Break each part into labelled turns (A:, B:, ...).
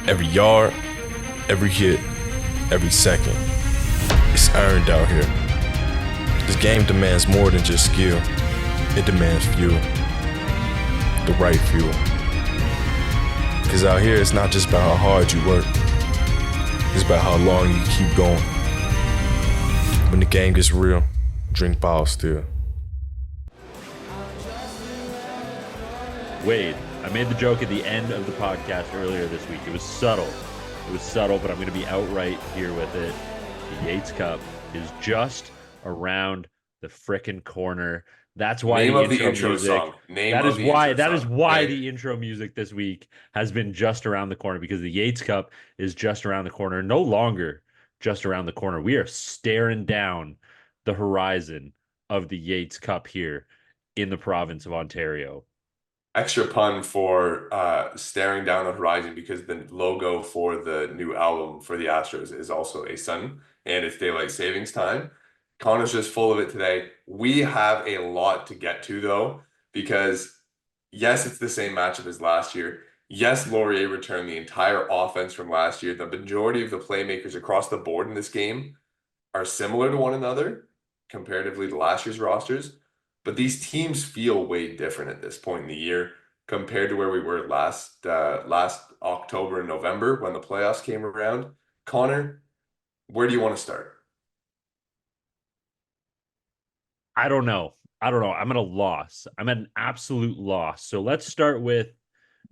A: Every yard, every hit, every second. It's earned out here. This game demands more than just skill. It demands fuel. The right fuel. Cause out here it's not just about how hard you work. It's about how long you keep going. When the game gets real, drink BioSteel.
B: Wade, I made the joke at the end of the podcast earlier this week. It was subtle. But I'm going to be outright here with it. The Yates Cup is just around the frickin' corner. That's why
C: Name
B: the
C: of the
B: intro
C: intro
B: music.
C: song.
B: That is why
C: Okay.
B: the intro music this week has been just around the corner, because the Yates Cup is just around the corner. No longer just around the corner. We are staring down the horizon of the Yates Cup here in the province of Ontario.
C: Extra pun for staring down the horizon, because the logo for the new album for the Astros is also a sun, and it's daylight savings time. Connor's just full of it today. We have a lot to get to though, because yes, it's the same matchup as last year. Yes, Laurier returned the entire offense from last year. The majority of the playmakers across the board in this game are similar to one another comparatively to last year's rosters, but these teams feel way different at this point in the year compared to where we were last October and November when the playoffs came around. Connor, where do you want to start?
B: I don't know. I'm at a loss. I'm at an absolute loss. So let's start with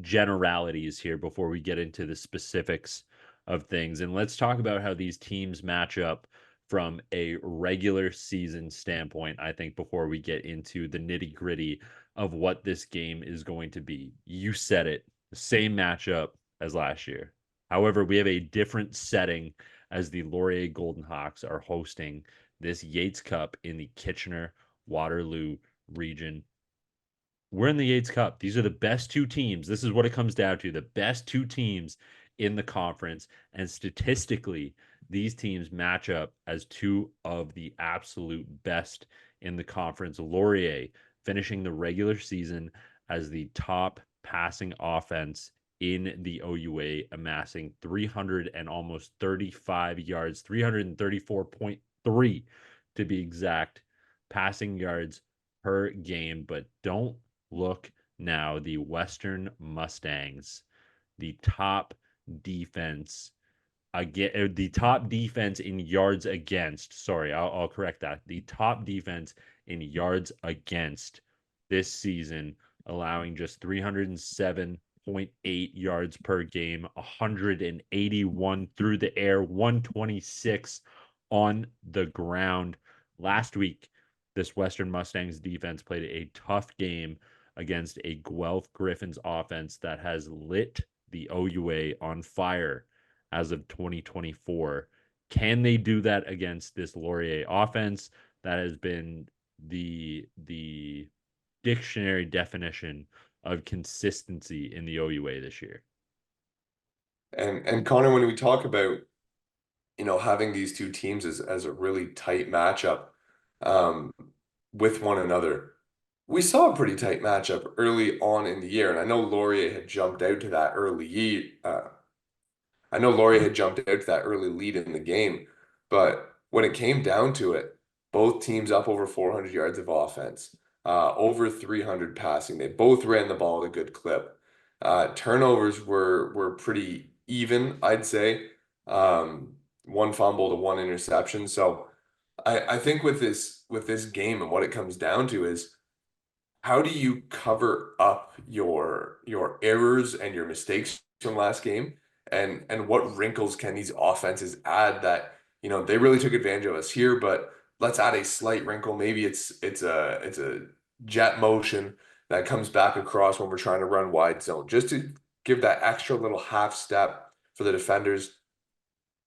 B: generalities here before we get into the specifics of things. And let's talk about how these teams match up from a regular season standpoint, I think, before we get into the nitty gritty of what this game is going to be. You said it, the same matchup as last year. However, we have a different setting as the Laurier Golden Hawks are hosting this Yates Cup in the Kitchener Waterloo region. We're in the Yates Cup. These are the best two teams. This is what it comes down to, the best two teams in the conference. And statistically, these teams match up as two of the absolute best in the conference. Laurier finishing the regular season as the top passing offense in the OUA, amassing 300 and almost 35 yards, 334.3 to be exact, passing yards per game. But don't look now. The Western Mustangs, the top defense again, the top defense in yards against. Sorry, I'll correct that. The top defense in yards against this season, allowing just 307.8 yards per game, 181 through the air, 126 on the ground. Last week, this Western Mustangs defense played a tough game against a Guelph Griffins offense that has lit the OUA on fire as of 2024. Can they do that against this Laurier offense that has been the dictionary definition of consistency in the OUA this year?
C: And Connor, when we talk about having these two teams as a really tight matchup um, with one another, we saw a pretty tight matchup early on in the year, and I know Laurier had jumped out to that early. I know Laurier had jumped out to that early lead in the game, but when it came down to it, both teams up over 400 yards of offense, over 300 passing. They both ran the ball at a good clip. Turnovers were pretty even, I'd say. One fumble to one interception. So I think with this game, and what it comes down to is, how do you cover up your errors and your mistakes from last game? And what wrinkles can these offenses add that, they really took advantage of us here, but let's add a slight wrinkle. Maybe it's a jet motion that comes back across when we're trying to run wide zone, just to give that extra little half step for the defenders,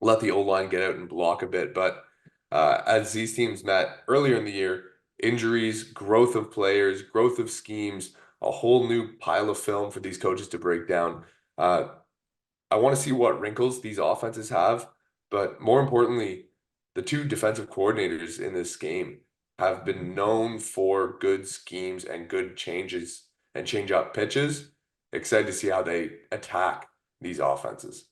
C: let the O-line get out and block a bit. But as these teams met earlier in the year, injuries, growth of players, growth of schemes, a whole new pile of film for these coaches to break down. I want to see what wrinkles these offenses have, but more importantly, the two defensive coordinators in this game have been known for good schemes and good changes and change up pitches. Excited to see how they attack these offenses.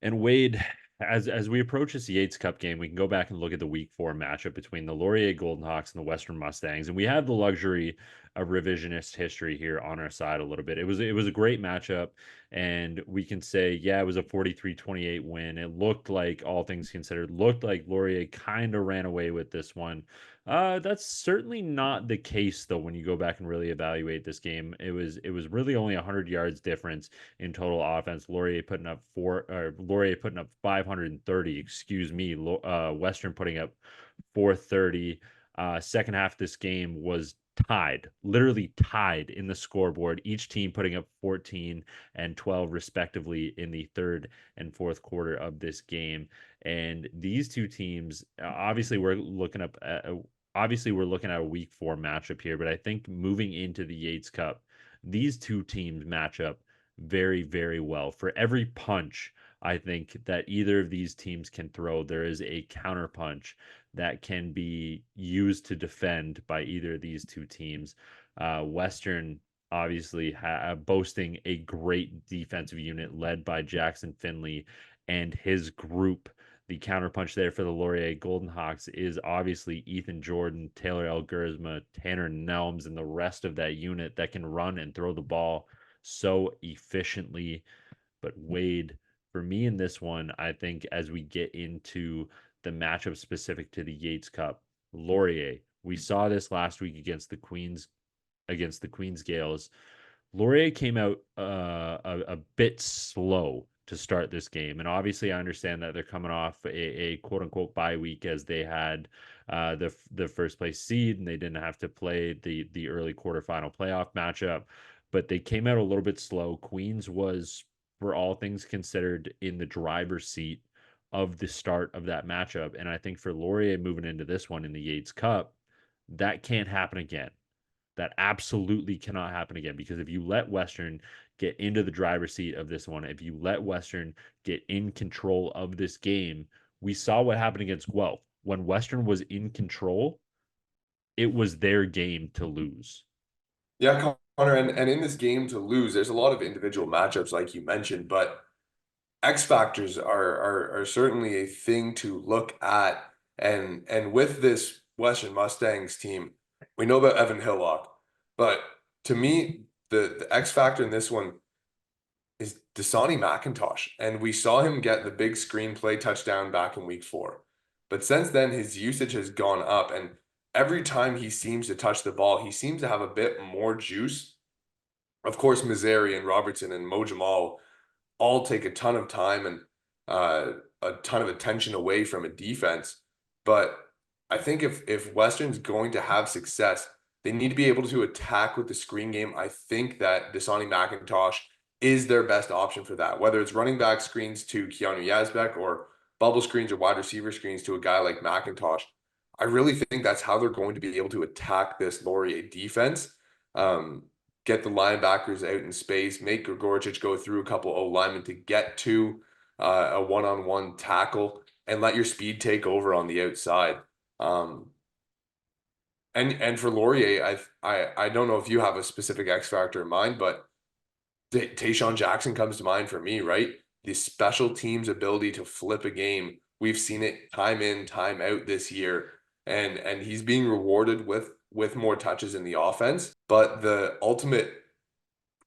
B: And Wade, as we approach this Yates Cup game, we can go back and look at the Week 4 matchup between the Laurier Golden Hawks and the Western Mustangs, and we have the luxury of revisionist history here on our side a little bit. It was a great matchup, and we can say, yeah, it was a 43-28 win. It looked like, all things considered, looked like Laurier kind of ran away with this one. That's certainly not the case, though. When you go back and really evaluate this game, it was really only 100 yards difference in total offense. Laurier putting up 530. Excuse me. Western putting up 430. Second half of this game was tied, literally tied in the scoreboard. Each team putting up 14 and 12 respectively in the third and fourth quarter of this game. And these two teams, obviously we're looking at a Week 4 matchup here, but I think moving into the Yates Cup, these two teams match up very, very well. For every punch I think that either of these teams can throw, there is a counter punch that can be used to defend by either of these two teams. Western obviously boasting a great defensive unit led by Jackson Finley and his group. The counterpunch there for the Laurier Golden Hawks is obviously Ethan Jordan, Taylor Elgersma, Tanner Nelms, and the rest of that unit that can run and throw the ball so efficiently. But Wade, for me in this one, I think as we get into the matchup specific to the Yates Cup, Laurier, we saw this last week against the Queens Gales. Laurier came out a bit slow to start this game, and obviously I understand that they're coming off a quote unquote bye week, as they had the first place seed and they didn't have to play the early quarterfinal playoff matchup, but they came out a little bit slow. Queens was, for all things considered, in the driver's seat of the start of that matchup, and I think for Laurier moving into this one in the Yates Cup, that can't happen again. That absolutely cannot happen again, because if you let Western get into the driver's seat of this one, if you let Western get in control of this game, we saw what happened against Guelph. When Western was in control, it was their game to lose.
C: Yeah, Connor, and in this game to lose, there's a lot of individual matchups like you mentioned, but X factors are certainly a thing to look at. And with this Western Mustangs team, we know about Evan Hillock, but to me, the X factor in this one is Dasani McIntosh. And we saw him get the big screenplay touchdown back in week 4. But since then, his usage has gone up. And every time he seems to touch the ball, he seems to have a bit more juice. Of course, Missouri and Robertson and Mo Jamal all take a ton of time and a ton of attention away from a defense. But I think if Western's going to have success, they need to be able to attack with the screen game. I think that Dasani McIntosh is their best option for that, whether it's running back screens to Keanu Yazbek or bubble screens or wide receiver screens to a guy like McIntosh. I really think that's how they're going to be able to attack this Laurier defense. Get the linebackers out in space, make Grigorchich go through a couple O linemen to get to a one-on-one tackle, and let your speed take over on the outside. And for Laurier, I don't know if you have a specific X factor in mind, but Tayshawn Jackson comes to mind for me, right? The special teams ability to flip a game. We've seen it time in, time out this year, and he's being rewarded with more touches in the offense. But the ultimate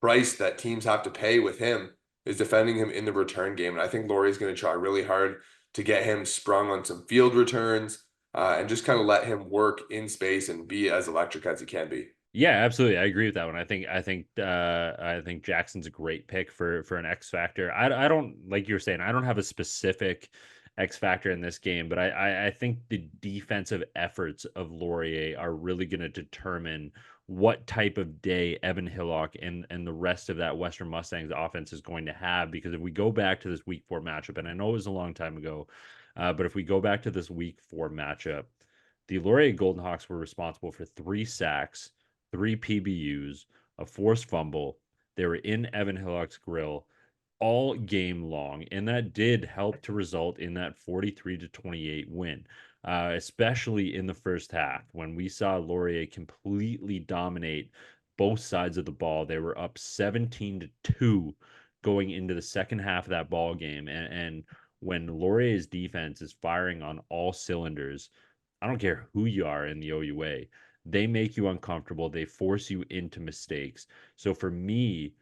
C: price that teams have to pay with him is defending him in the return game. And I think Laurier is going to try really hard to get him sprung on some field returns and just kind of let him work in space and be as electric as he can be.
B: Yeah, absolutely. I agree with that one. I think Jackson's a great pick for an X factor. I don't, like you were saying, I don't have a specific X factor in this game, but I think the defensive efforts of Laurier are really going to determine what type of day Evan Hillock and the rest of that Western Mustangs offense is going to have. Because if we go back to this week 4 matchup, and I know it was a long time ago, but if we go back to this week 4 matchup, the Laurier Golden Hawks were responsible for 3 sacks, 3 PBUs, a forced fumble. They were in Evan Hillock's grill all game long, and that did help to result in that 43-28 win, especially in the first half when we saw Laurier completely dominate both sides of the ball. They were up 17-2 going into the second half of that ball game. And when Laurier's defense is firing on all cylinders, I don't care who you are in the OUA, they make you uncomfortable. They force you into mistakes. So for me,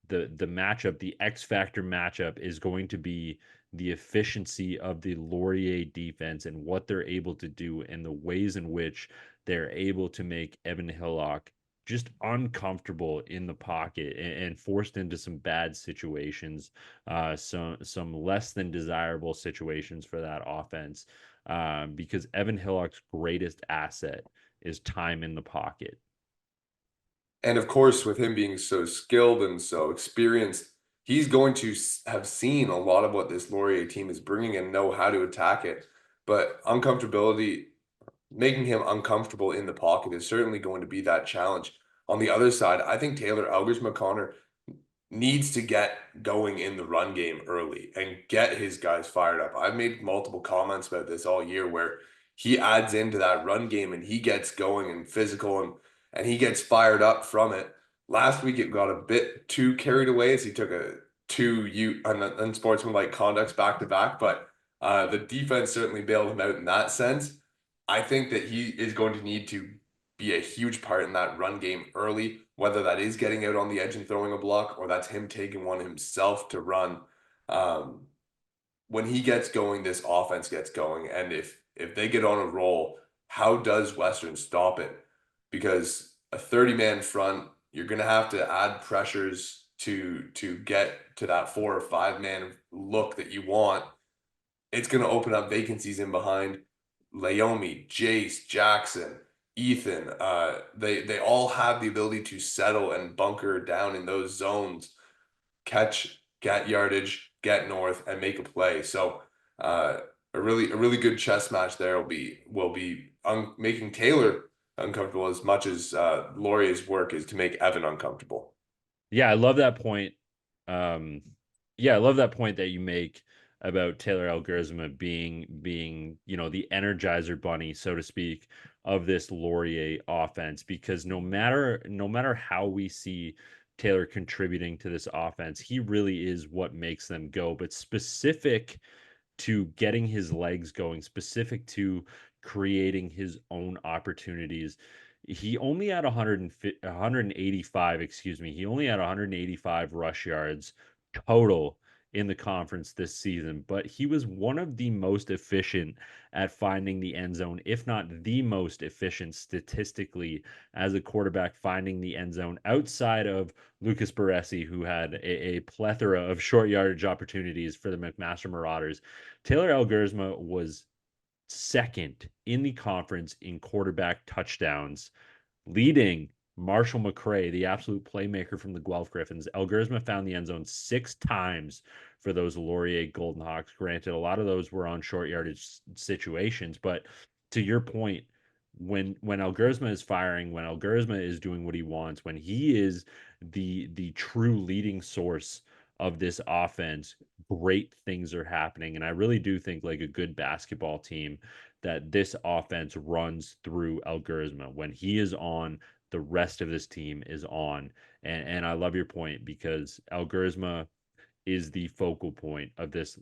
B: the matchup, the X factor matchup is going to be the efficiency of the Laurier defense and what they're able to do and the ways in which they're able to make Evan Hillock just uncomfortable in the pocket and forced into some bad situations, some less than desirable situations for that offense, because Evan Hillock's greatest asset is time in the pocket.
C: And of course, with him being so skilled and so experienced, he's going to have seen a lot of what this Laurier team is bringing and know how to attack it. But uncomfortability, making him uncomfortable in the pocket is certainly going to be that challenge. On the other side, I think Taylor Elgersma needs to get going in the run game early and get his guys fired up. I've made multiple comments about this all year where he adds into that run game and he gets going and physical and he gets fired up from it. Last week it got a bit too carried away as he took two unsportsmanlike conducts back to back, but the defense certainly bailed him out in that sense. I think that he is going to need to be a huge part in that run game early, whether that is getting out on the edge and throwing a block or that's him taking one himself to run. When he gets going, this offense gets going. And if they get on a roll, how does Western stop it? Because a 30-man front, you're going to have to add pressures to get to that 4 or 5-man look that you want. It's going to open up vacancies in behind. Laomi, Jace, Jackson, Ethan, they all have the ability to settle and bunker down in those zones, catch, get yardage, get north, and make a play. So a really good chess match there will be making Taylor uncomfortable as much as Laurier's work is to make Evan uncomfortable.
B: Yeah, I love that point. Yeah, I love that point that you make about Taylor Elgersma being the Energizer Bunny, so to speak, of this Laurier offense, because no matter how we see Taylor contributing to this offense, he really is what makes them go. But specific to getting his legs going, specific to creating his own opportunities, he only had 185, excuse me. He only had 185 rush yards total in the conference this season, but he was one of the most efficient at finding the end zone, if not the most efficient statistically as a quarterback finding the end zone, outside of Lucas Baresi, who had a plethora of short yardage opportunities for the McMaster Marauders. Taylor Elgersma was second in the conference in quarterback touchdowns, leading Marshall McCray, the absolute playmaker from the Guelph Griffins. Elgersma found the end zone 6 times for those Laurier Golden Hawks. Granted, a lot of those were on short yardage situations, but to your point, when Elgersma is firing, when Elgersma is doing what he wants, when he is the true leading source of this offense, great things are happening. And I really do think, like a good basketball team, that this offense runs through Elgersma. When he is on, the rest of this team is on. And I love your point, because Elgersma is the focal point of this,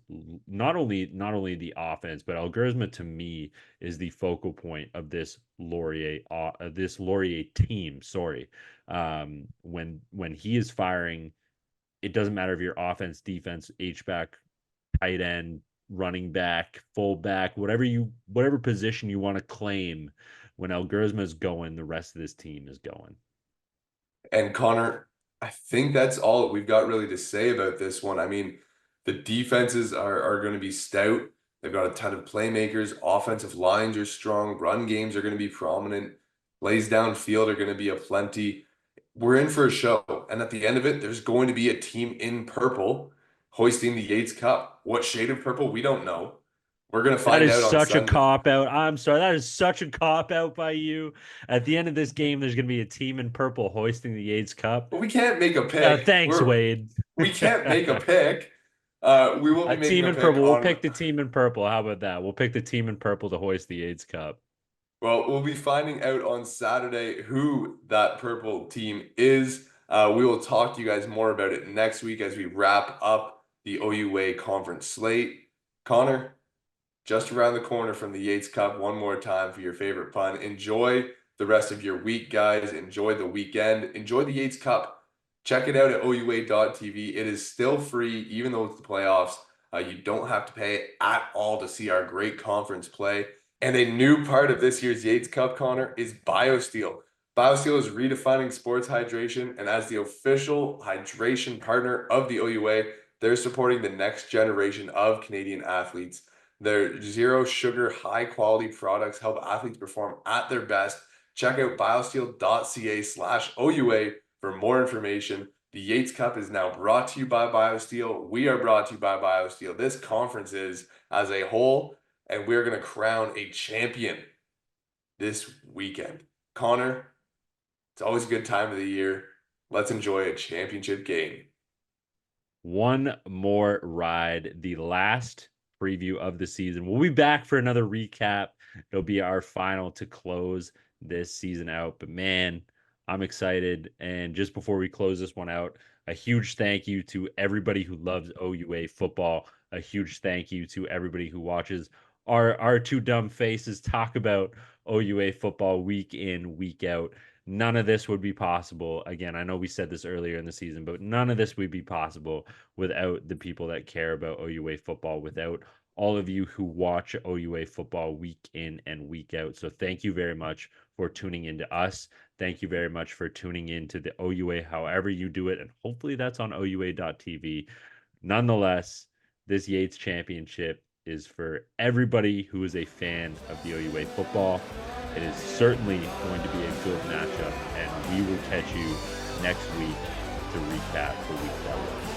B: not only the offense, but Elgersma to me is the focal point of this Laurier team. Sorry. When he is firing, it doesn't matter if you're offense, defense, H-back, tight end, running back, fullback, whatever position you want to claim. When Elgersma is going, the rest of this team is going.
C: And Connor, I think that's all we've got really to say about this one. I mean, the defenses are going to be stout. They've got a ton of playmakers. Offensive lines are strong. Run games are going to be prominent. Plays downfield are going to be aplenty. We're in for a show. And at the end of it, there's going to be a team in purple hoisting the Yates Cup. What shade of purple? We don't know. We're going to
B: That
C: find
B: is
C: out on
B: such a
C: Sunday.
B: cop out. I'm sorry. That is such a cop out by you. At the end of this game, there's going to be a team in purple hoisting the Yates Cup.
C: But we can't make a pick.
B: Thanks, Wade.
C: We can't make a pick. We will be
B: A
C: making
B: team
C: a
B: in
C: pick
B: purple. We'll
C: on.
B: pick the team in purple. How about that? We'll pick the team in purple to hoist the Yates Cup.
C: Well, we'll be finding out on Saturday who that purple team is. We will talk to you guys more about it next week as we wrap up the OUA conference slate. Connor, just around the corner from the Yates Cup, one more time for your favorite pun. Enjoy the rest of your week, guys. Enjoy the weekend. Enjoy the Yates Cup. Check it out at OUA.tv. It is still free, even though it's the playoffs. You don't have to pay at all to see our great conference play. And a new part of this year's Yates Cup, Connor, is BioSteel. BioSteel is redefining sports hydration, and as the official hydration partner of the OUA, they're supporting the next generation of Canadian athletes. Their zero sugar, high quality products help athletes perform at their best. Check out biosteel.ca/OUA for more information. The Yates Cup is now brought to you by BioSteel. We are brought to you by BioSteel. This conference is as a whole, and we're going to crown a champion this weekend. Connor, it's always a good time of the year. Let's enjoy a championship game.
B: One more ride, the last preview of the season. We'll be back for another recap. It'll be our final to close this season out. But man, I'm excited. And just before we close this one out, a huge thank you to everybody who loves OUA football. A huge thank you to everybody who watches our two dumb faces talk about OUA football week in, week out. None of this would be possible. Again, I know we said this earlier in the season, but none of this would be possible without the people that care about OUA football, without all of you who watch OUA football week in and week out. So thank you very much for tuning into us. Thank you very much for tuning into the OUA, however you do it. And hopefully that's on OUA.tv. Nonetheless, this Yates Championship is for everybody who is a fan of the OUA football. It is certainly going to be a good matchup, and we will catch you next week to recap the week that was.